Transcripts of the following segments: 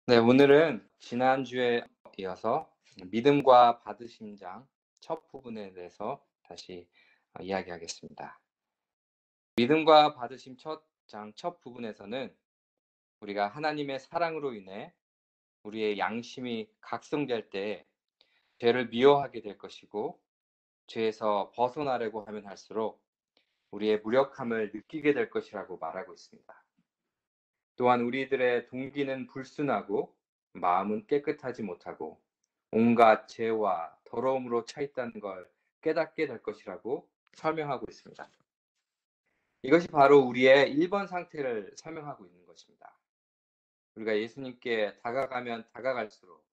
네, 오늘은 지난주에 이어서 믿음과 받으심장 첫 부분에 대해서 다시 이야기하겠습니다. 믿음과 받으심 첫 부분에서는 우리가 하나님의 사랑으로 인해 우리의 양심이 각성될 때 죄를 미워하게 될 것이고, 죄에서 벗어나려고 하면 할수록 우리의 무력함을 느끼게 될 것이라고 말하고 있습니다. 또한 우리들의 동기는 불순하고 마음은 깨끗하지 못하고 온갖 죄와 더러움으로 차 있다는 걸 깨닫게 될 것이라고 설명하고 있습니다. 이것이 바로 우리의 1번 상태를 설명하고 있는 것입니다. 우리가 예수님께 다가가면 다가갈수록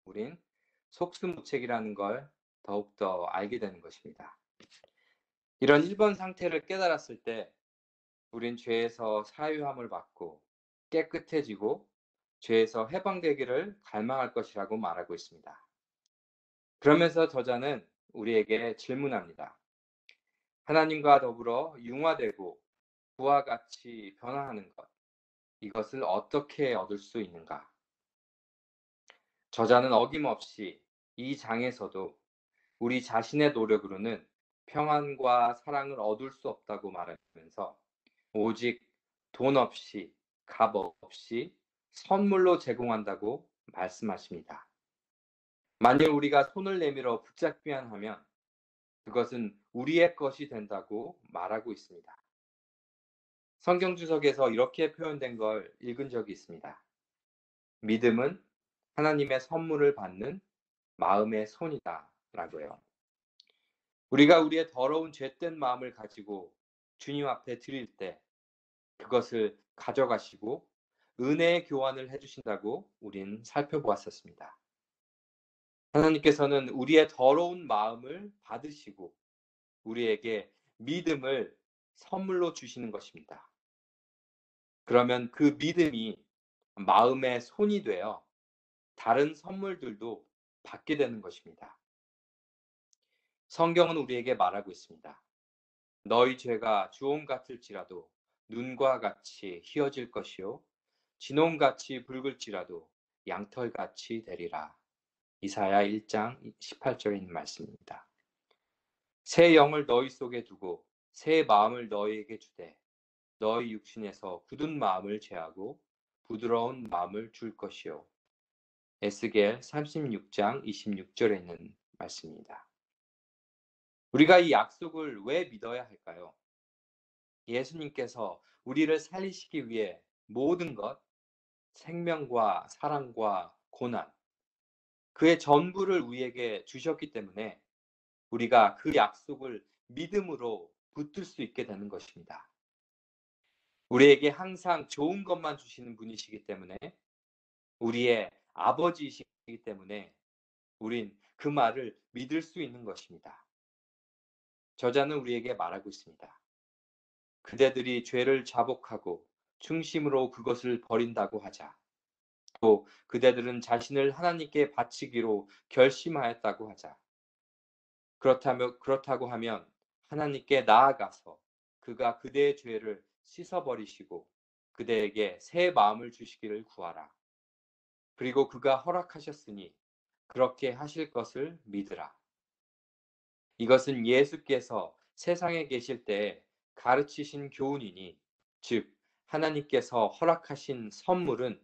우린 속수무책이라는 걸 더욱더 알게 되는 것입니다. 이런 1번 상태를 깨달았을 때 우린 죄에서 사유함을 받고 깨끗해지고 죄에서 해방되기를 갈망할 것이라고 말하고 있습니다. 그러면서 저자는 우리에게 질문합니다. 하나님과 더불어 융화되고 부와 같이 변화하는 것, 이것을 어떻게 얻을 수 있는가? 저자는 어김없이 이 장에서도 우리 자신의 노력으로는 평안과 사랑을 얻을 수 없다고 말하면서 오직 돈 없이, 값 없이 선물로 제공한다고 말씀하십니다. 만일 우리가 손을 내밀어 붙잡기만 하면 그것은 우리의 것이 된다고 말하고 있습니다. 성경 주석에서 이렇게 표현된 걸 읽은 적이 있습니다. 믿음은 하나님의 선물을 받는 마음의 손이다 라고요. 우리가 우리의 더러운 죄된 마음을 가지고 주님 앞에 드릴 때 그것을 가져가시고 은혜의 교환을 해주신다고 우린 살펴보았었습니다. 하나님께서는 우리의 더러운 마음을 받으시고 우리에게 믿음을 선물로 주시는 것입니다. 그러면 그 믿음이 마음의 손이 되어 다른 선물들도 받게 되는 것입니다. 성경은 우리에게 말하고 있습니다. 너희 죄가 주홍 같을지라도 눈과 같이 희어질 것이요 진홍같이 붉을지라도 양털같이 되리라. 이사야 1장 18절에 있는 말씀입니다. 새 영을 너희 속에 두고 새 마음을 너희에게 주되 너희 육신에서 굳은 마음을 제하고 부드러운 마음을 줄 것이요. 에스겔 36장 26절에 있는 말씀입니다. 우리가 이 약속을 왜 믿어야 할까요? 예수님께서 우리를 살리시기 위해 모든 것, 생명과 사랑과 고난, 그의 전부를 우리에게 주셨기 때문에 우리가 그 약속을 믿음으로 붙들 수 있게 되는 것입니다. 우리에게 항상 좋은 것만 주시는 분이시기 때문에, 우리의 아버지이시기 때문에 우린 그 말을 믿을 수 있는 것입니다. 저자는 우리에게 말하고 있습니다. 그대들이 죄를 자복하고 중심으로 그것을 버린다고 하자. 또 그대들은 자신을 하나님께 바치기로 결심하였다고 하자. 그렇다고 하면 하나님께 나아가서 그가 그대의 죄를 씻어버리시고 그대에게 새 마음을 주시기를 구하라. 그리고 그가 허락하셨으니 그렇게 하실 것을 믿으라. 이것은 예수께서 세상에 계실 때 가르치신 교훈이니, 즉 하나님께서 허락하신 선물은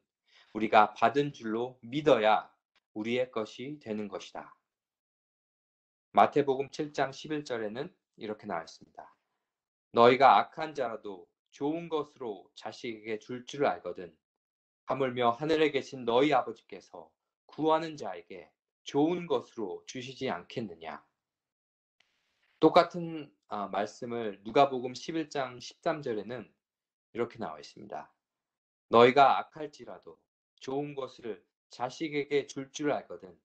우리가 받은 줄로 믿어야 우리의 것이 되는 것이다. 마태복음 7장 11절에는 이렇게 나와 있습니다. 너희가 악한 자라도 좋은 것으로 자식에게 줄 알거든 하물며 하늘에 계신 너희 아버지께서 구하는 자에게 좋은 것으로 주시지 않겠느냐. 똑같은 말씀을 누가복음 11장 13절에는 이렇게 나와 있습니다. 너희가 악할지라도 좋은 것을 자식에게 줄 알거든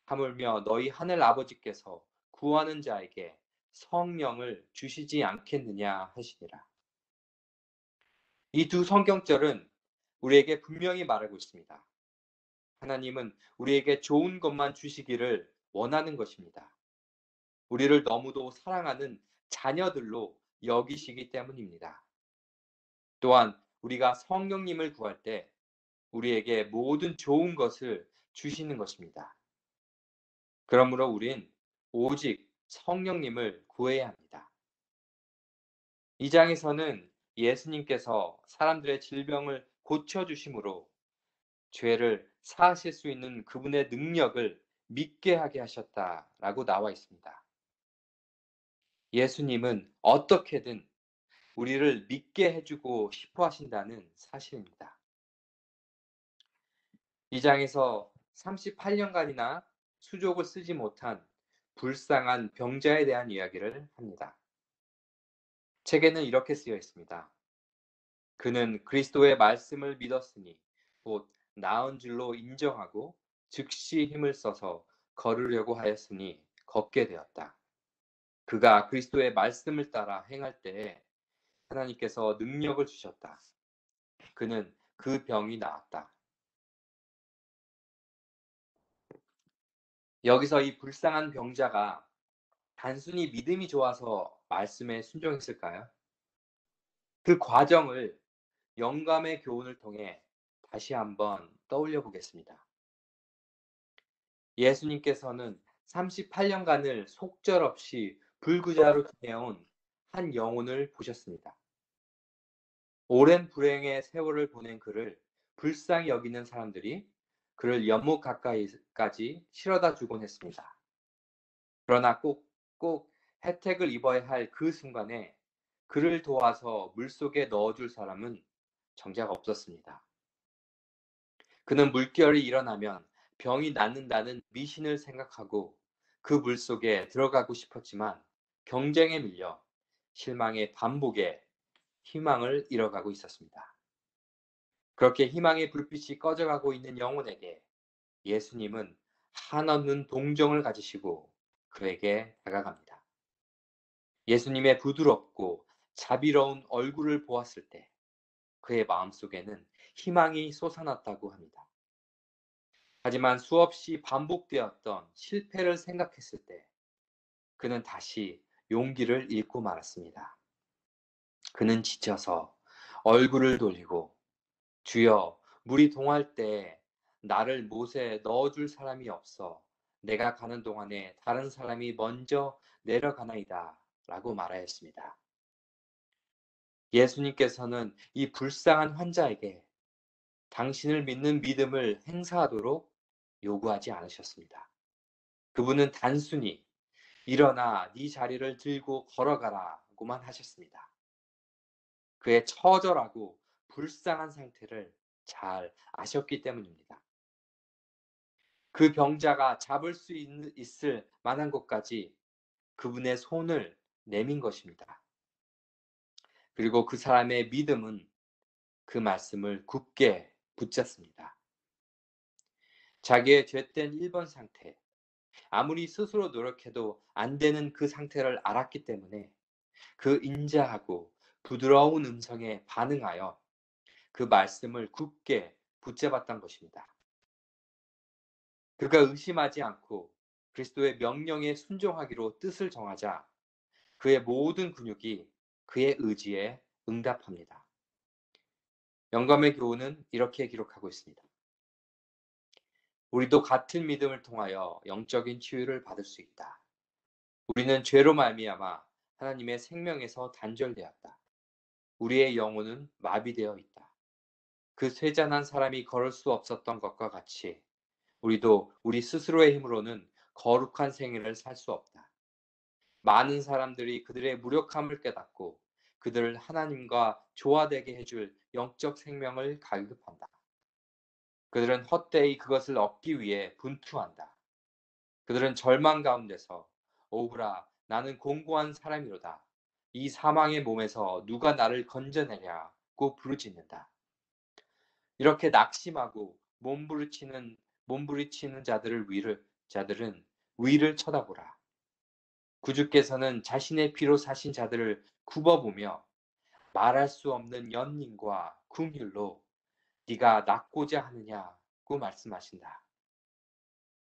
하물며 너희 하늘 아버지께서 구하는 자에게 성령을 주시지 않겠느냐 하시니라. 이 두 성경절은 우리에게 분명히 말하고 있습니다. 하나님은 우리에게 좋은 것만 주시기를 원하는 것입니다. 우리를 너무도 사랑하는 자녀들로 여기시기 때문입니다. 또한 우리가 성령님을 구할 때 우리에게 모든 좋은 것을 주시는 것입니다. 그러므로 우린 오직 성령님을 구해야 합니다. 이 장에서는 예수님께서 사람들의 질병을 고쳐주심으로 죄를 사하실 수 있는 그분의 능력을 믿게 하게 하셨다라고 나와 있습니다. 예수님은 어떻게든 우리를 믿게 해주고 싶어 하신다는 사실입니다. 이 장에서 38년간이나 수족을 쓰지 못한 불쌍한 병자에 대한 이야기를 합니다. 책에는 이렇게 쓰여 있습니다. 그는 그리스도의 말씀을 믿었으니 곧 나은 줄로 인정하고 즉시 힘을 써서 걸으려고 하였으니 걷게 되었다. 그가 그리스도의 말씀을 따라 행할 때에 하나님께서 능력을 주셨다. 그는 그 병이 나았다. 여기서 이 불쌍한 병자가 단순히 믿음이 좋아서 말씀에 순종했을까요? 그 과정을 영감의 교훈을 통해 다시 한번 떠올려 보겠습니다. 예수님께서는 38년간을 속절없이 불구자로 지내온 한 영혼을 보셨습니다. 오랜 불행의 세월을 보낸 그를 불쌍히 여기는 사람들이 그를 연못 가까이까지 실어다 주곤 했습니다. 그러나 꼭 혜택을 입어야 할 그 순간에 그를 도와서 물속에 넣어줄 사람은 정작 없었습니다. 그는 물결이 일어나면 병이 낫는다는 미신을 생각하고 그 물속에 들어가고 싶었지만 경쟁에 밀려 실망의 반복에 희망을 잃어가고 있었습니다. 그렇게 희망의 불빛이 꺼져가고 있는 영혼에게 예수님은 한없는 동정을 가지시고 그에게 다가갑니다. 예수님의 부드럽고 자비로운 얼굴을 보았을 때 그의 마음속에는 희망이 솟아났다고 합니다. 하지만 수없이 반복되었던 실패를 생각했을 때 그는 다시 용기를 잃고 말았습니다. 그는 지쳐서 얼굴을 돌리고 주여, 물이 동할 때 나를 못에 넣어줄 사람이 없어 내가 가는 동안에 다른 사람이 먼저 내려가나이다 라고 말하였습니다. 예수님께서는 이 불쌍한 환자에게 당신을 믿는 믿음을 행사하도록 요구하지 않으셨습니다. 그분은 단순히 일어나 네 자리를 들고 걸어가라고만 하셨습니다. 그의 처절하고 불쌍한 상태를 잘 아셨기 때문입니다. 그 병자가 잡을 수 있을 만한 곳까지 그분의 손을 내민 것입니다. 그리고 그 사람의 믿음은 그 말씀을 굳게 붙잡습니다. 자기의 죄된 1번 상태, 아무리 스스로 노력해도 안 되는 그 상태를 알았기 때문에 그 인자하고 부드러운 음성에 반응하여 그 말씀을 굳게 붙잡았던 것입니다. 그가 의심하지 않고 그리스도의 명령에 순종하기로 뜻을 정하자 그의 모든 근육이 그의 의지에 응답합니다. 영감의 교훈은 이렇게 기록하고 있습니다. 우리도 같은 믿음을 통하여 영적인 치유를 받을 수 있다. 우리는 죄로 말미암아 하나님의 생명에서 단절되었다. 우리의 영혼은 마비되어 있다. 그 쇠잔한 사람이 걸을 수 없었던 것과 같이 우리도 우리 스스로의 힘으로는 거룩한 생애를 살 수 없다. 많은 사람들이 그들의 무력함을 깨닫고 그들을 하나님과 조화되게 해줄 영적 생명을 갈급한다. 그들은 헛되이 그것을 얻기 위해 분투한다. 그들은 절망 가운데서 오브라 나는 공고한 사람이로다. 이 사망의 몸에서 누가 나를 건져내랴고 부르짖는다. 이렇게 낙심하고 몸부리치는 자들은 위를 쳐다보라. 구주께서는 자신의 피로 사신 자들을 굽어보며 말할 수 없는 연민과 긍휼로 네가 낫고자 하느냐고 말씀하신다.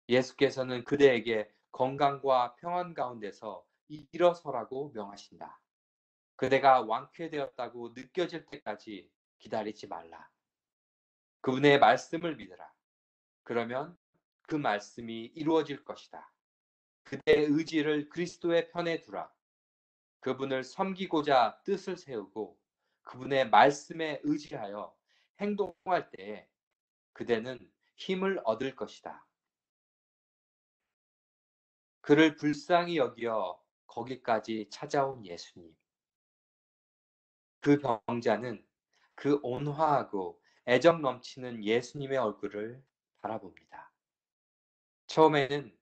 예수께서는 그대에게 건강과 평안 가운데서 일어서라고 명하신다. 그대가 완쾌되었다고 느껴질 때까지 기다리지 말라. 그분의 말씀을 믿으라. 그러면 그 말씀이 이루어질 것이다. 그대의 의지를 그리스도의 편에 두라. 그분을 섬기고자 뜻을 세우고 그분의 말씀에 의지하여 행동할 때에 그대는 힘을 얻을 것이다. 그를 불쌍히 여겨 거기까지 찾아온 예수님. 그 병자는 그 온화하고 애정 넘치는 예수님의 얼굴을 바라봅니다. 처음에는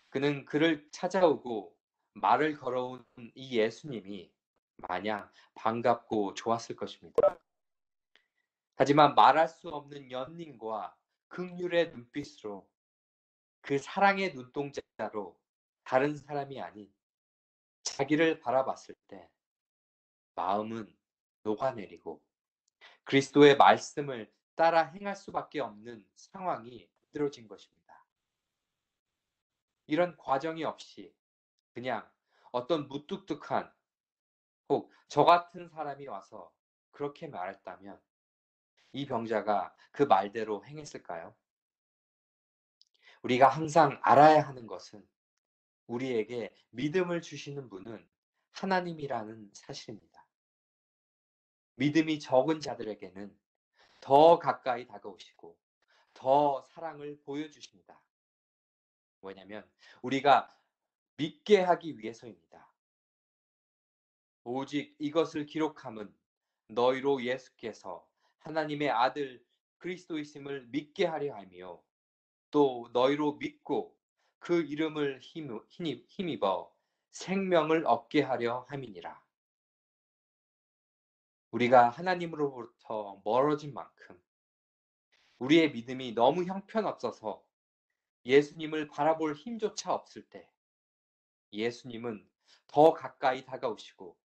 그는 그를 찾아오고 말을 걸어온 이 예수님이 마냥 반갑고 좋았을 것입니다. 하지만 말할 수 없는 연민과 긍휼의 눈빛으로 그 사랑의 눈동자로 다른 사람이 아닌 자기를 바라봤을 때 마음은 녹아내리고 그리스도의 말씀을 따라 행할 수밖에 없는 상황이 만들어진 것입니다. 이런 과정이 없이 그냥 어떤 무뚝뚝한 혹 저 같은 사람이 와서 그렇게 말했다면 이 병자가 그 말대로 행했을까요? 우리가 항상 알아야 하는 것은 우리에게 믿음을 주시는 분은 하나님이라는 사실입니다. 믿음이 적은 자들에게는 더 가까이 다가오시고 더 사랑을 보여주십니다. 왜냐하면 우리가 믿게 하기 위해서입니다. 오직 이것을 기록함은 너희로 예수께서 하나님의 아들 그리스도이심을 믿게 하려 하며 또 너희로 믿고 그 이름을 힘입어 생명을 얻게 하려 함이니라. 우리가 하나님으로부터 멀어진 만큼 우리의 믿음이 너무 형편없어서 예수님을 바라볼 힘조차 없을 때 예수님은 더 가까이 다가오시고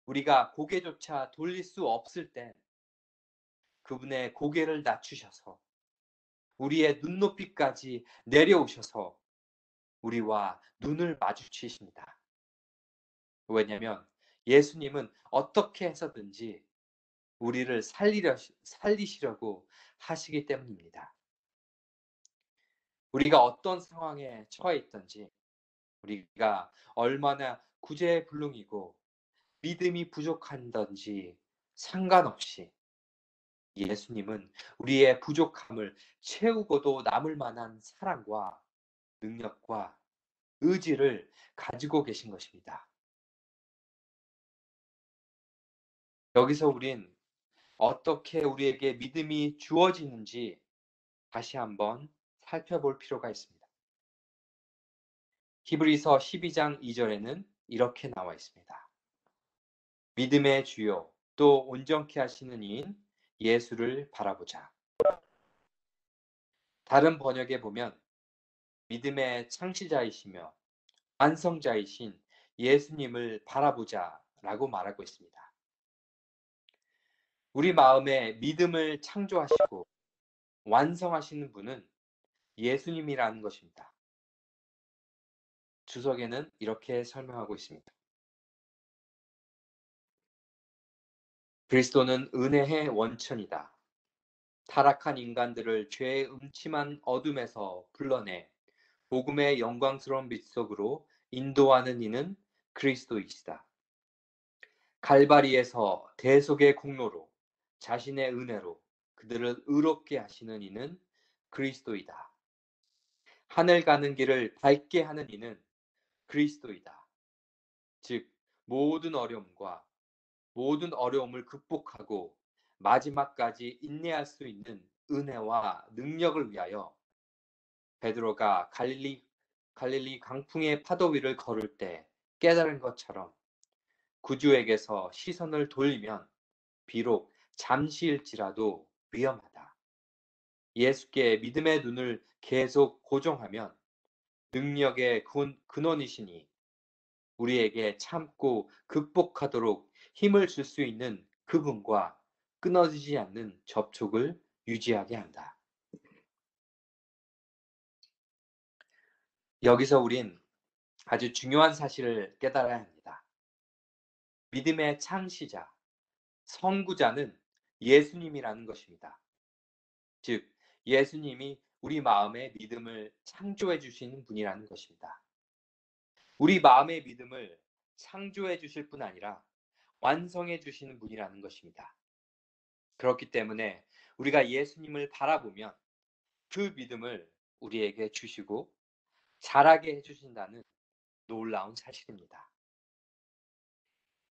우리가 고개조차 돌릴 수 없을 때 그분의 고개를 낮추셔서 우리의 눈높이까지 내려오셔서 우리와 눈을 마주치십니다. 왜냐하면 예수님은 어떻게 해서든지 우리를 살리시려고 하시기 때문입니다. 우리가 어떤 상황에 처해 있든지 우리가 얼마나 구제불능이고 믿음이 부족한든지 상관없이 예수님은 우리의 부족함을 채우고도 남을 만한 사랑과 능력과 의지를 가지고 계신 것입니다. 여기서 우린 어떻게 우리에게 믿음이 주어지는지 다시 한번 살펴볼 필요가 있습니다. 히브리서 12장 2절에는 이렇게 나와 있습니다. 믿음의 주요 또 온전케 하시는 이인 예수를 바라보자. 다른 번역에 보면 믿음의 창시자이시며 완성자이신 예수님을 바라보자라고 말하고 있습니다. 우리 마음에 믿음을 창조하시고 완성하시는 분은 예수님이라는 것입니다. 주석에는 이렇게 설명하고 있습니다. 그리스도는 은혜의 원천이다. 타락한 인간들을 죄의 음침한 어둠에서 불러내 복음의 영광스러운 빛 속으로 인도하는 이는 그리스도이시다. 갈바리에서 대속의 공로로 자신의 은혜로 그들을 의롭게 하시는 이는 그리스도이다. 하늘 가는 길을 밝게 하는 이는 그리스도이다. 즉 모든 어려움과 모든 어려움을 극복하고 마지막까지 인내할 수 있는 은혜와 능력을 위하여 베드로가 갈릴리 강풍의 파도 위를 걸을 때 깨달은 것처럼 구주에게서 시선을 돌리면 비록 잠시일지라도 위험하다. 예수께 믿음의 눈을 계속 고정하면 능력의 근원이시니 우리에게 참고 극복하도록 힘을 줄 수 있는 그분과 끊어지지 않는 접촉을 유지하게 한다. 여기서 우린 아주 중요한 사실을 깨달아야 합니다. 믿음의 창시자, 선구자는 예수님이라는 것입니다. 즉 예수님이 우리 마음의 믿음을 창조해 주시는 분이라는 것입니다. 우리 마음의 믿음을 창조해 주실 뿐 아니라 완성해 주시는 분이라는 것입니다. 그렇기 때문에 우리가 예수님을 바라보면 그 믿음을 우리에게 주시고 자라게 해주신다는 놀라운 사실입니다.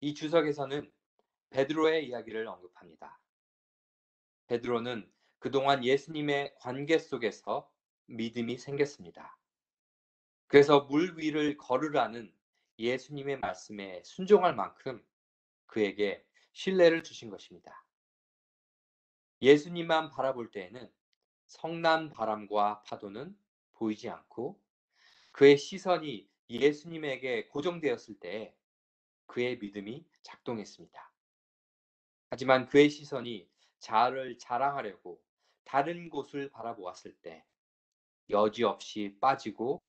이 주석에서는 베드로의 이야기를 언급합니다. 베드로는 그동안 예수님의 관계 속에서 믿음이 생겼습니다. 그래서 물 위를 걸으라는 예수님의 말씀에 순종할 만큼 그에게 신뢰를 주신 것입니다. 예수님만 바라볼 때에는 성난 바람과 파도는 보이지 않고 그의 시선이 예수님에게 고정되었을 때 그의 믿음이 작동했습니다. 하지만 그의 시선이 자아를 자랑하려고 다른 곳을 바라보았을 때 여지없이 빠지고,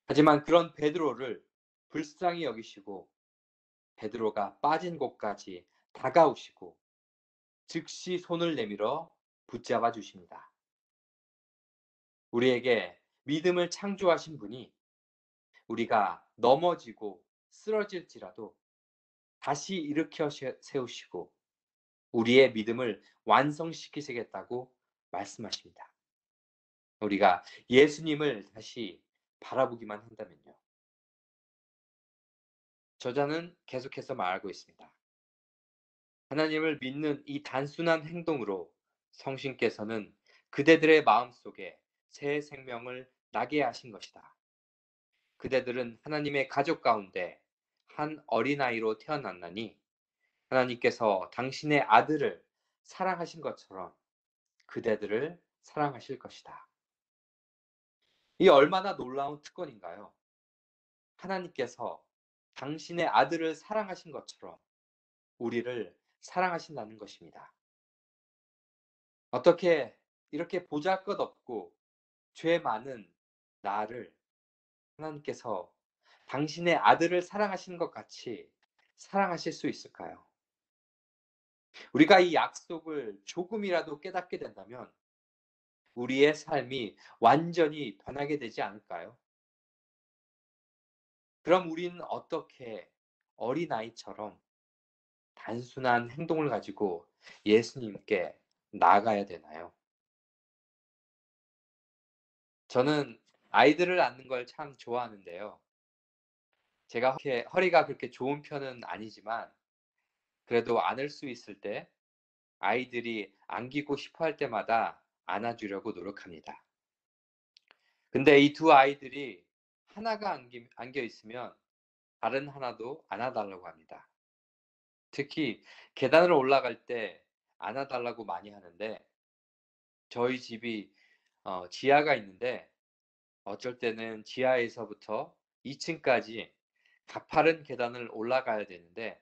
하지만 그런 베드로를 불쌍히 여기시고 베드로가 빠진 곳까지 다가오시고 즉시 손을 내밀어 붙잡아 주십니다. 우리에게 믿음을 창조하신 분이 우리가 넘어지고 쓰러질지라도 다시 일으켜 세우시고 우리의 믿음을 완성시키시겠다고 말씀하십니다. 우리가 예수님을 다시 바라보기만 한다면요. 저자는 계속해서 말하고 있습니다. 하나님을 믿는 이 단순한 행동으로 성신께서는 그대들의 마음속에 새 생명을 나게 하신 것이다. 그대들은 하나님의 가족 가운데 한 어린아이로 태어났나니 하나님께서 당신의 아들을 사랑하신 것처럼 그대들을 사랑하실 것이다. 이 얼마나 놀라운 특권인가요? 하나님께서 당신의 아들을 사랑하신 것처럼 우리를 사랑하신다는 것입니다. 어떻게 이렇게 보잘것없고 죄 많은 나를 하나님께서 당신의 아들을 사랑하시는 것 같이 사랑하실 수 있을까요? 우리가 이 약속을 조금이라도 깨닫게 된다면 우리의 삶이 완전히 변하게 되지 않을까요? 그럼 우리는 어떻게 어린아이처럼 단순한 행동을 가지고 예수님께 나아가야 되나요? 저는 아이들을 안는 걸 참 좋아하는데요. 제가 허리가 그렇게 좋은 편은 아니지만 그래도 안을 수 있을 때 아이들이 안기고 싶어 할 때마다 안아주려고 노력합니다. 근데 이 두 아이들이 하나가 안겨 있으면 다른 하나도 안아달라고 합니다. 특히 계단을 올라갈 때 안아달라고 많이 하는데 저희 집이 지하가 있는데 어쩔 때는 지하에서부터 2층까지 가파른 계단을 올라가야 되는데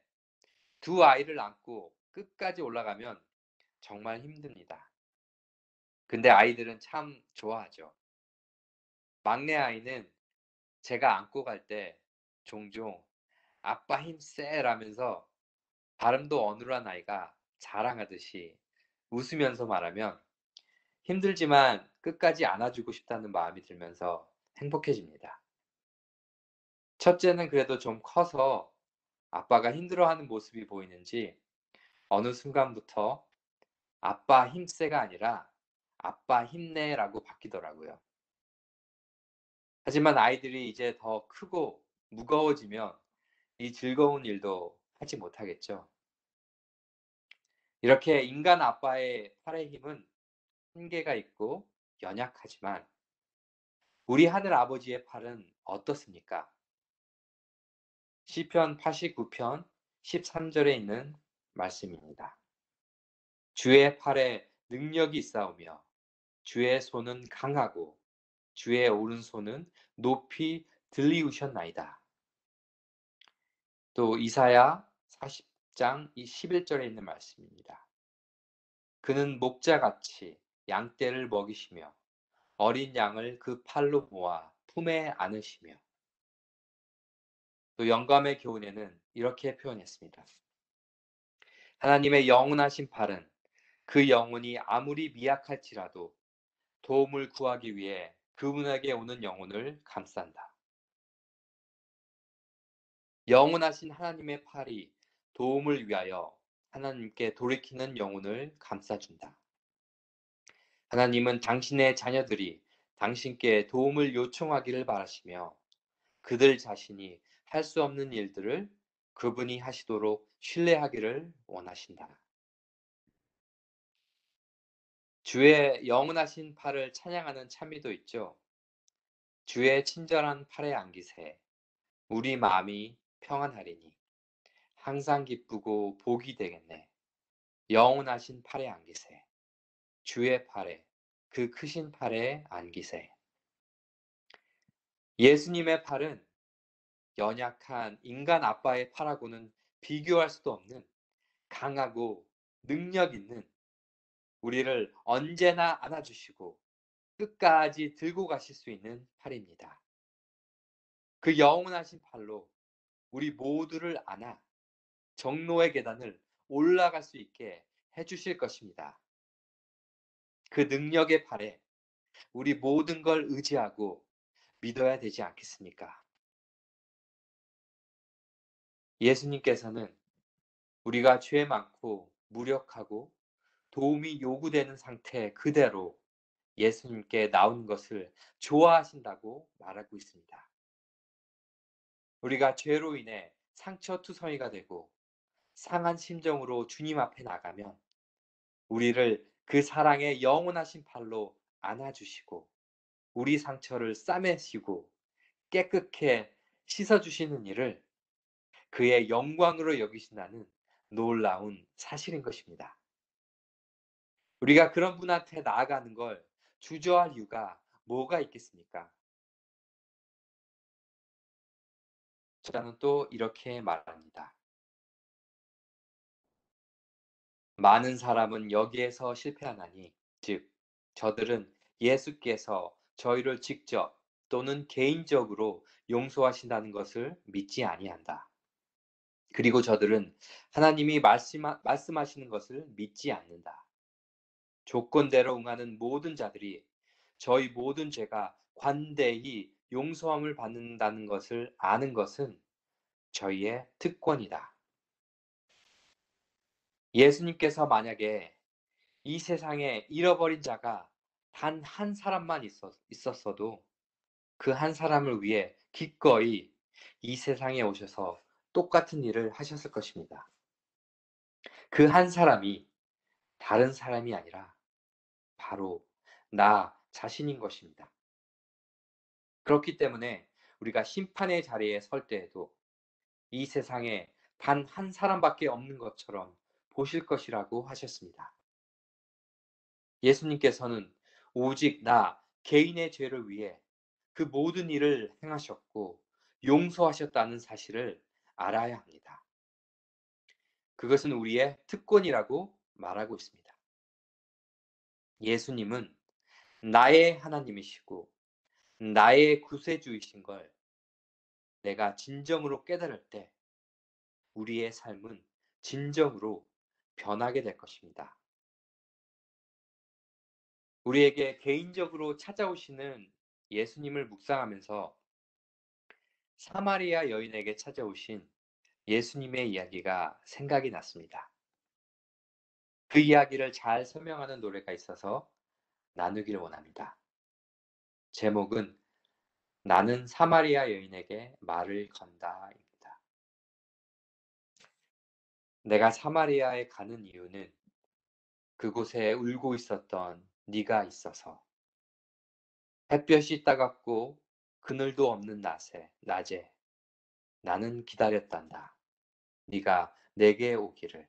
두 아이를 안고 끝까지 올라가면 정말 힘듭니다. 근데 아이들은 참 좋아하죠. 막내 아이는 제가 안고 갈 때 종종 아빠 힘세 라면서 발음도 어눌한 아이가 자랑하듯이 웃으면서 말하면 힘들지만 끝까지 안아주고 싶다는 마음이 들면서 행복해집니다. 첫째는 그래도 좀 커서 아빠가 힘들어하는 모습이 보이는지 어느 순간부터 아빠 힘세가 아니라 아빠 힘내라고 바뀌더라고요. 하지만 아이들이 이제 더 크고 무거워지면 이 즐거운 일도 하지 못하겠죠. 이렇게 인간 아빠의 팔의 힘은 한계가 있고 연약하지만 우리 하늘 아버지의 팔은 어떻습니까? 시편 89편 13절에 있는 말씀입니다. 주의 팔에 능력이 있사오며 주의 손은 강하고 주의 오른손은 높이 들리우셨나이다. 또 이사야 40장 11절에 있는 말씀입니다. 그는 목자같이 양떼를 먹이시며 어린 양을 그 팔로 모아 품에 안으시며, 또 영감의 교훈에는 이렇게 표현했습니다. 하나님의 영원하신 팔은 그 영혼이 아무리 미약할지라도 도움을 구하기 위해 그분에게 오는 영혼을 감싼다. 영원하신 하나님의 팔이 도움을 위하여 하나님께 돌이키는 영혼을 감싸준다. 하나님은 당신의 자녀들이 당신께 도움을 요청하기를 바라시며 그들 자신이 할 수 없는 일들을 그분이 하시도록 신뢰하기를 원하신다. 주의 영원하신 팔을 찬양하는 찬미도 있죠. 주의 친절한 팔에 안기세 우리 마음이 평안하리니 항상 기쁘고 복이 되겠네. 영원하신 팔에 안기세 주의 팔에 그 크신 팔에 안기세. 예수님의 팔은 연약한 인간 아빠의 팔하고는 비교할 수도 없는 강하고 능력 있는 우리를 언제나 안아주시고 끝까지 들고 가실 수 있는 팔입니다. 그 영원하신 팔로 우리 모두를 안아 정로의 계단을 올라갈 수 있게 해주실 것입니다. 그 능력의 팔에 우리 모든 걸 의지하고 믿어야 되지 않겠습니까? 예수님께서는 우리가 죄 많고 무력하고 도움이 요구되는 상태 그대로 예수님께 나오는 것을 좋아하신다고 말하고 있습니다. 우리가 죄로 인해 상처투성이가 되고 상한 심정으로 주님 앞에 나가면 우리를 그 사랑의 영원하신 팔로 안아주시고 우리 상처를 싸매시고 깨끗게 씻어주시는 일을 그의 영광으로 여기신다는 놀라운 사실인 것입니다. 우리가 그런 분한테 나아가는 걸 주저할 이유가 뭐가 있겠습니까? 저는 또 이렇게 말합니다. 많은 사람은 여기에서 실패하나니, 즉, 저들은 예수께서 저희를 직접 또는 개인적으로 용서하신다는 것을 믿지 아니한다. 그리고 저들은 하나님이 말씀하시는 것을 믿지 않는다. 조건대로 응하는 모든 자들이 저희 모든 죄가 관대히 용서함을 받는다는 것을 아는 것은 저희의 특권이다. 예수님께서 만약에 이 세상에 잃어버린 자가 단 한 사람만 있었어도 그 한 사람을 위해 기꺼이 이 세상에 오셔서 똑같은 일을 하셨을 것입니다. 그 한 사람이 다른 사람이 아니라 바로 나 자신인 것입니다. 그렇기 때문에 우리가 심판의 자리에 설 때에도 이 세상에 단 한 사람밖에 없는 것처럼 보실 것이라고 하셨습니다. 예수님께서는 오직 나 개인의 죄를 위해 그 모든 일을 행하셨고 용서하셨다는 사실을 알아야 합니다. 그것은 우리의 특권이라고 말하고 있습니다. 예수님은 나의 하나님이시고 나의 구세주이신 걸 내가 진정으로 깨달을 때 우리의 삶은 진정으로 변하게 될 것입니다. 우리에게 개인적으로 찾아오시는 예수님을 묵상하면서 사마리아 여인에게 찾아오신 예수님의 이야기가 생각이 났습니다. 그 이야기를 잘 설명하는 노래가 있어서 나누기를 원합니다. 제목은 나는 사마리아 여인에게 말을 건다입니다. 내가 사마리아에 가는 이유는 그곳에 울고 있었던 네가 있어서 햇볕이 따갑고 그늘도 없는 낮에 나는 기다렸단다. 네가 내게 오기를.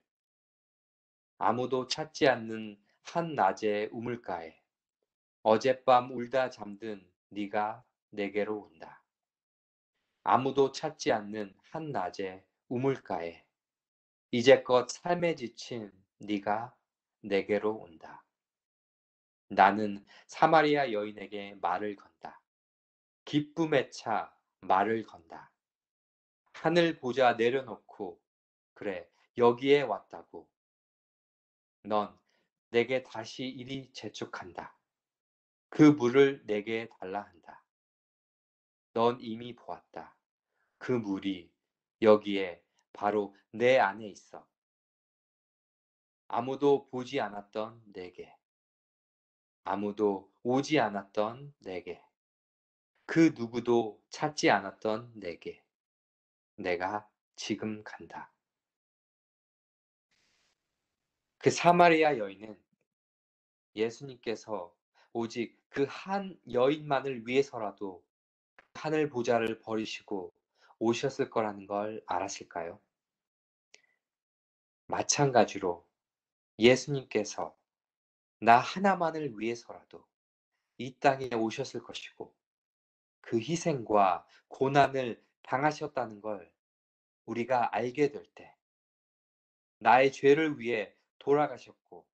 아무도 찾지 않는 한 낮의 우물가에 어젯밤 울다 잠든 네가 내게로 온다. 아무도 찾지 않는 한 낮의 우물가에 이제껏 삶에 지친 네가 내게로 온다. 나는 사마리아 여인에게 말을 건다. 기쁨에 차 말을 건다. 하늘 보자 내려놓고 그래 여기에 왔다고. 넌 내게 다시 이리 재촉한다. 그 물을 내게 달라 한다. 넌 이미 보았다. 그 물이 여기에 바로 내 안에 있어. 아무도 보지 않았던 내게, 아무도 오지 않았던 내게, 그 누구도 찾지 않았던 내게, 내가 지금 간다. 그 사마리아 여인은 예수님께서 오직 그 한 여인만을 위해서라도 하늘 보좌를 버리시고 오셨을 거라는 걸 알았을까요? 마찬가지로 예수님께서 나 하나만을 위해서라도 이 땅에 오셨을 것이고 그 희생과 고난을 당하셨다는 걸 우리가 알게 될 때, 나의 죄를 위해 돌아가셨고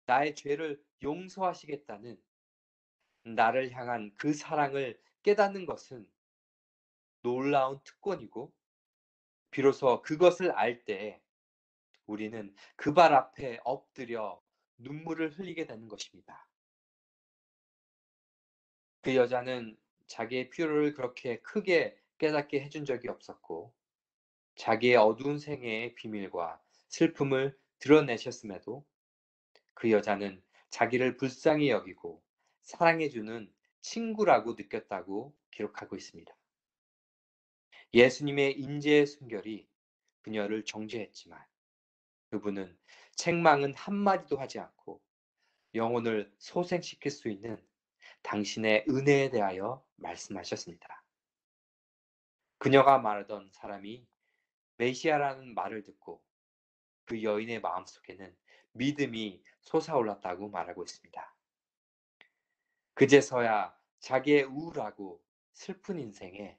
나의 죄를 용서하시겠다는 나를 향한 그 사랑을 깨닫는 것은 놀라운 특권이고, 비로소 그것을 알 때 우리는 그 발 앞에 엎드려 눈물을 흘리게 되는 것입니다. 그 여자는 자기의 필요를 그렇게 크게 깨닫게 해준 적이 없었고, 자기의 어두운 생애의 비밀과 슬픔을 드러내셨음에도 그 여자는 자기를 불쌍히 여기고 사랑해주는 친구라고 느꼈다고 기록하고 있습니다. 예수님의 인재의 순결이 그녀를 정죄했지만 그분은 책망은 한마디도 하지 않고 영혼을 소생시킬 수 있는 당신의 은혜에 대하여 말씀하셨습니다. 그녀가 말하던 사람이 메시아라는 말을 듣고 그 여인의 마음속에는 믿음이 솟아올랐다고 말하고 있습니다. 그제서야 자기의 우울하고 슬픈 인생에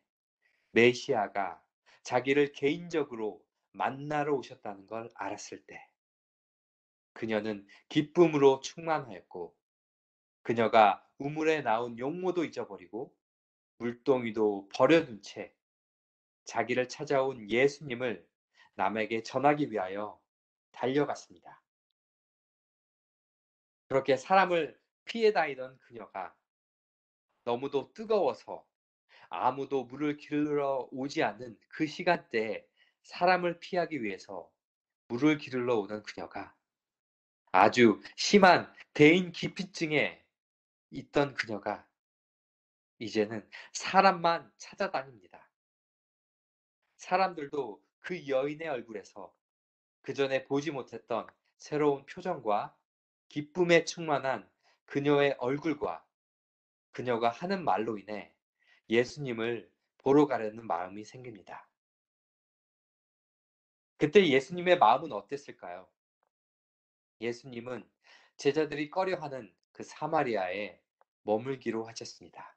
메시아가 자기를 개인적으로 만나러 오셨다는 걸 알았을 때 그녀는 기쁨으로 충만하였고, 그녀가 우물에 나온 용모도 잊어버리고 물동이도 버려둔 채 자기를 찾아온 예수님을 남에게 전하기 위하여 달려갔습니다. 그렇게 사람을 피해 다니던 그녀가 너무도 뜨거워서 아무도 물을 기르러 오지 않는 그 시간대에 사람을 피하기 위해서 물을 기르러 오던 그녀가 아주 심한 대인 기피증에 있던 그녀가 이제는 사람만 찾아다닙니다. 사람들도 그 여인의 얼굴에서 그전에 보지 못했던 새로운 표정과 기쁨에 충만한 그녀의 얼굴과 그녀가 하는 말로 인해 예수님을 보러 가려는 마음이 생깁니다. 그때 예수님의 마음은 어땠을까요? 예수님은 제자들이 꺼려하는 그 사마리아에 머물기로 하셨습니다.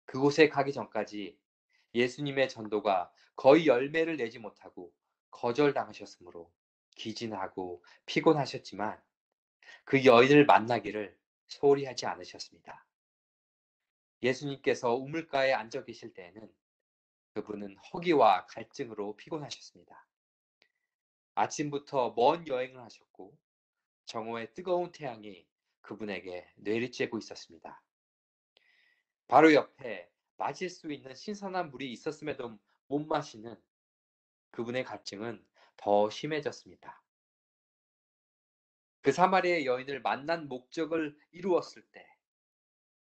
그곳에 가기 전까지 예수님의 전도가 거의 열매를 내지 못하고 거절당하셨으므로 기진하고 피곤하셨지만 그 여인을 만나기를 소홀히 하지 않으셨습니다. 예수님께서 우물가에 앉아 계실 때에는 그분은 허기와 갈증으로 피곤하셨습니다. 아침부터 먼 여행을 하셨고 정오의 뜨거운 태양이 그분에게 뇌를 쬐고 있었습니다. 바로 옆에 마실 수 있는 신선한 물이 있었음에도 못 마시는 그분의 갈증은 더 심해졌습니다. 그 사마리아 여인을 만난 목적을 이루었을 때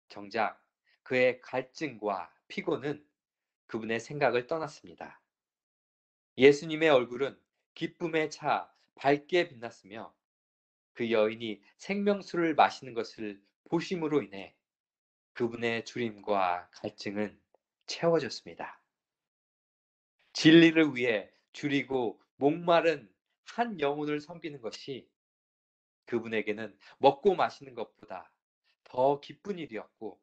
정작 그의 갈증과 피곤은 그분의 생각을 떠났습니다. 예수님의 얼굴은 기쁨에 차 밝게 빛났으며 그 여인이 생명수를 마시는 것을 보심으로 인해 그분의 주림과 갈증은 채워졌습니다. 진리를 위해 줄이고 목마른 한 영혼을 섬기는 것이 그분에게는 먹고 마시는 것보다 더 기쁜 일이었고,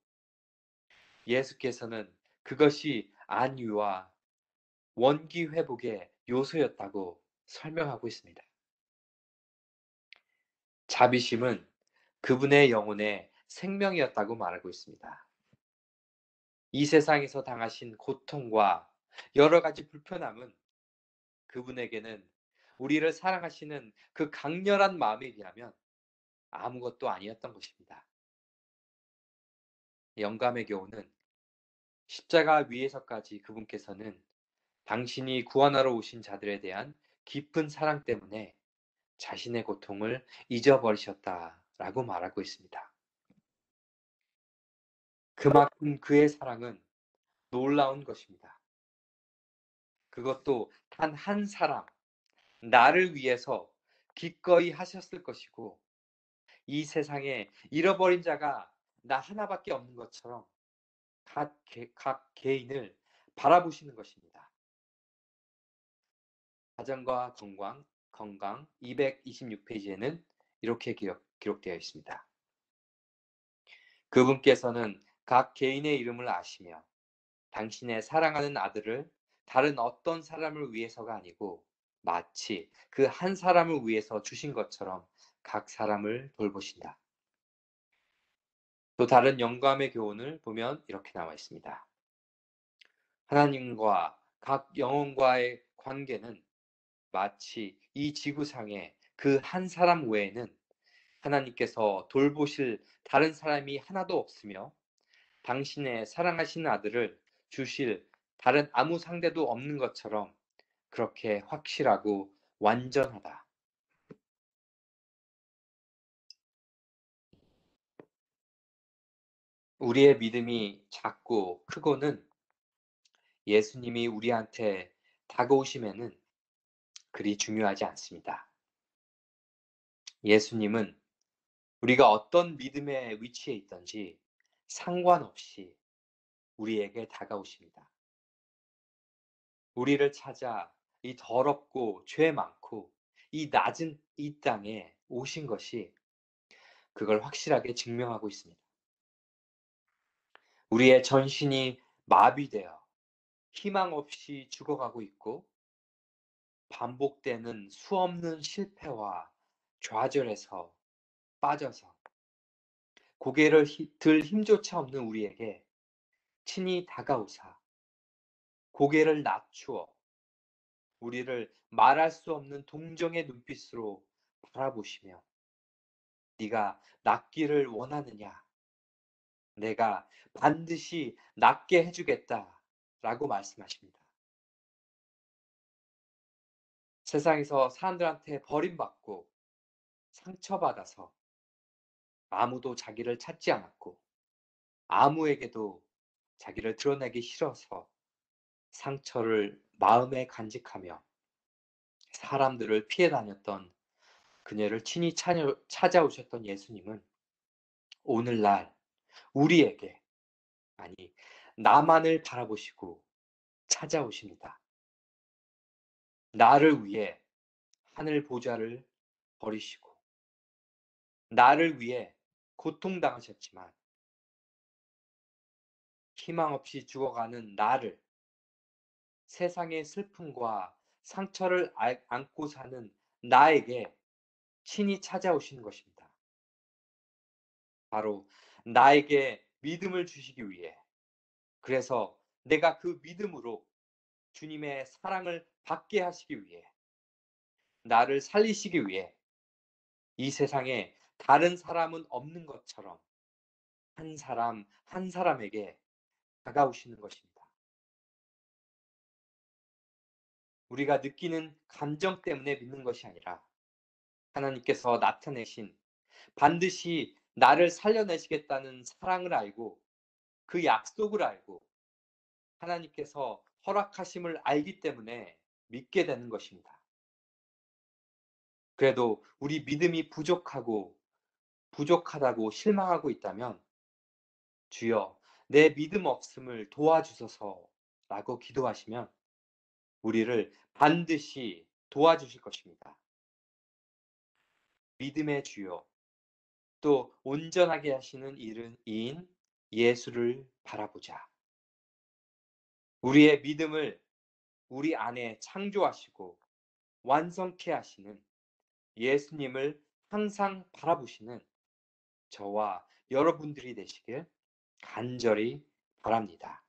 예수께서는 그것이 안위와 원기 회복의 요소였다고 설명하고 있습니다. 자비심은 그분의 영혼의 생명이었다고 말하고 있습니다. 이 세상에서 당하신 고통과 여러 가지 불편함은 그분에게는 우리를 사랑하시는 그 강렬한 마음에 비하면 아무것도 아니었던 것입니다. 영감의 교훈은 십자가 위에서까지 그분께서는 당신이 구원하러 오신 자들에 대한 깊은 사랑 때문에 자신의 고통을 잊어버리셨다라고 말하고 있습니다. 그만큼 그의 사랑은 놀라운 것입니다. 그것도 단 한 사람, 나를 위해서 기꺼이 하셨을 것이고, 이 세상에 잃어버린 자가 나 하나밖에 없는 것처럼 각 개인을 바라보시는 것입니다. 가정과 건강 226페이지에는 이렇게 기록되어 있습니다. 그분께서는 각 개인의 이름을 아시며 당신의 사랑하는 아들을 다른 어떤 사람을 위해서가 아니고 마치 그 한 사람을 위해서 주신 것처럼 각 사람을 돌보신다. 또 다른 영감의 교훈을 보면 이렇게 나와 있습니다. 하나님과 각 영혼과의 관계는 마치 이 지구상에 그 한 사람 외에는 하나님께서 돌보실 다른 사람이 하나도 없으며 당신의 사랑하시는 아들을 주실 다른 아무 상대도 없는 것처럼 그렇게 확실하고 완전하다. 우리의 믿음이 작고 크고는 예수님이 우리한테 다가오심에는 그리 중요하지 않습니다. 예수님은 우리가 어떤 믿음의 위치에 있든지 상관없이 우리에게 다가오십니다. 우리를 찾아 이 더럽고 죄 많고 이 낮은 이 땅에 오신 것이 그걸 확실하게 증명하고 있습니다. 우리의 전신이 마비되어 희망 없이 죽어가고 있고 반복되는 수없는 실패와 좌절에서 빠져서 고개를 들 힘조차 없는 우리에게 친히 다가오사 고개를 낮추어 우리를 말할 수 없는 동정의 눈빛으로 바라보시며 네가 낫기를 원하느냐? 내가 반드시 낫게 해주겠다 라고 말씀하십니다. 세상에서 사람들한테 버림받고 상처받아서 아무도 자기를 찾지 않았고 아무에게도 자기를 드러내기 싫어서 상처를 마음에 간직하며 사람들을 피해 다녔던 그녀를 친히 찾아오셨던 예수님은 오늘날 우리에게, 아니, 나만을 바라보시고 찾아오십니다. 나를 위해 하늘 보좌를 버리시고 나를 위해 고통당하셨지만 희망 없이 죽어가는 나를 세상의 슬픔과 상처를 안고 사는 나에게 친히 찾아오시는 것입니다. 바로 나에게 믿음을 주시기 위해, 그래서 내가 그 믿음으로 주님의 사랑을 받게 하시기 위해, 나를 살리시기 위해 이 세상에 다른 사람은 없는 것처럼 한 사람 한 사람에게 다가오시는 것입니다. 우리가 느끼는 감정 때문에 믿는 것이 아니라 하나님께서 나타내신 반드시 나를 살려내시겠다는 사랑을 알고 그 약속을 알고 하나님께서 허락하심을 알기 때문에 믿게 되는 것입니다. 그래도 우리 믿음이 부족하다고 실망하고 있다면 주여 내 믿음 없음을 도와주소서라고 기도하시면 우리를 반드시 도와주실 것입니다. 믿음의 주요 또 온전하게 하시는 이인 예수를 바라보자. 우리의 믿음을 우리 안에 창조하시고 완성케 하시는 예수님을 항상 바라보시는 저와 여러분들이 되시길 간절히 바랍니다.